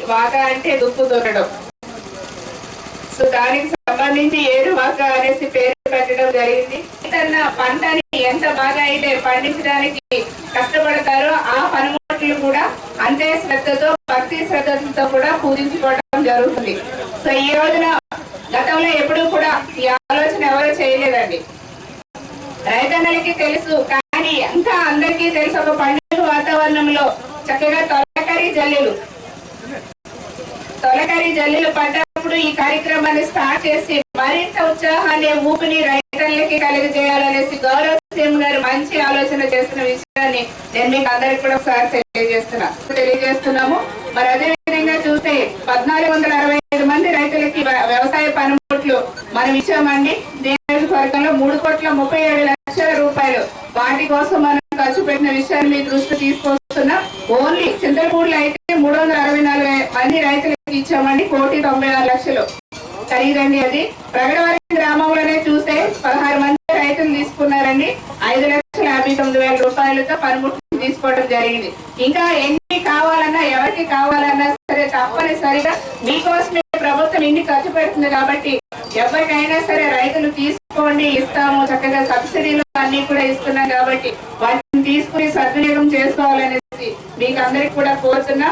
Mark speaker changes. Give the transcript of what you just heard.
Speaker 1: వాక అంటే దుక్కు దున్నడం. సో దానికి సంబంధించి ఏరువాక అనేసి పేరు పెట్టడం జరిగింది. తన పంటని ఎంత బాగా అయితే పండించడానికి కష్టపడతారో ఆ పనిముట్లు కూడా అంతే శ్రద్ధతో భక్తి శ్రద్ధలతో కూడా పూజించుకోవడం జరుగుతుంది. సో ఈ రోజున గతంలో ఎప్పుడూ కూడా ఈ ఆలోచన ఎవరు చేయలేదండి. రైతన్నలకి తెలుసు, కానీ ఇంకా అందరికీ తెలుసు ఒక పండుగ వాతావరణంలో చక్కగా తొలకరి జల్లులు పడ్డప్పుడు ఈ కార్యక్రమాన్ని స్టార్ట్ చేసి మరింత ఉత్సాహాన్ని ఊపిని రైతులకి కలిగజేయాలనేసి గౌరవ సీఎం గారు మంచి ఆలోచన చేస్తున్న విషయాన్ని నేను మీకు అందరికి కూడా ఒకసారి తెలియజేస్తున్నాము. మరి అదే విధంగా చూస్తే 1465 మంది రైతులకి వ్యవసాయ పనిముట్లు మనం ఇచ్చామండి. నియోజకవర్గంలో 3,37,00,000 రూపాయలు వాటి కోసం మనం ఖర్చు పెట్టిన విషయాన్ని మీ దృష్టి తీసుకొస్తున్నా. ఓన్లీ చింతలపూడిలో అయితే 364 మంది రైతులకి ఇచ్చామండి. 1,96,00,000 ఖరీదండి. అది ప్రగడవరం గ్రామంలోనే చూస్తే 16 మంది రైతులు తీసుకున్నారండి. 5,59,000 రూపాయలతో పనిముట్లు తీసుకోవడం జరిగింది. ఇంకా ఎన్ని కావాలన్నా ఎవరికి కావాలన్నా సరే తప్పనిసరిగా మీకోసమే ప్రభుత్వం ఇన్ని ఖర్చు పెడుతుంది కాబట్టి ఎవరికైనా సరే రైతులు తీసుకోండి, ఇస్తాము. చక్కగా సబ్సిడీలు అన్ని కూడా ఇస్తున్నాం కాబట్టి వాటిని తీసుకుని సద్వినియోగం చేసుకోవాలనేసి మీకు అందరికి కూడా కోరుతున్నా.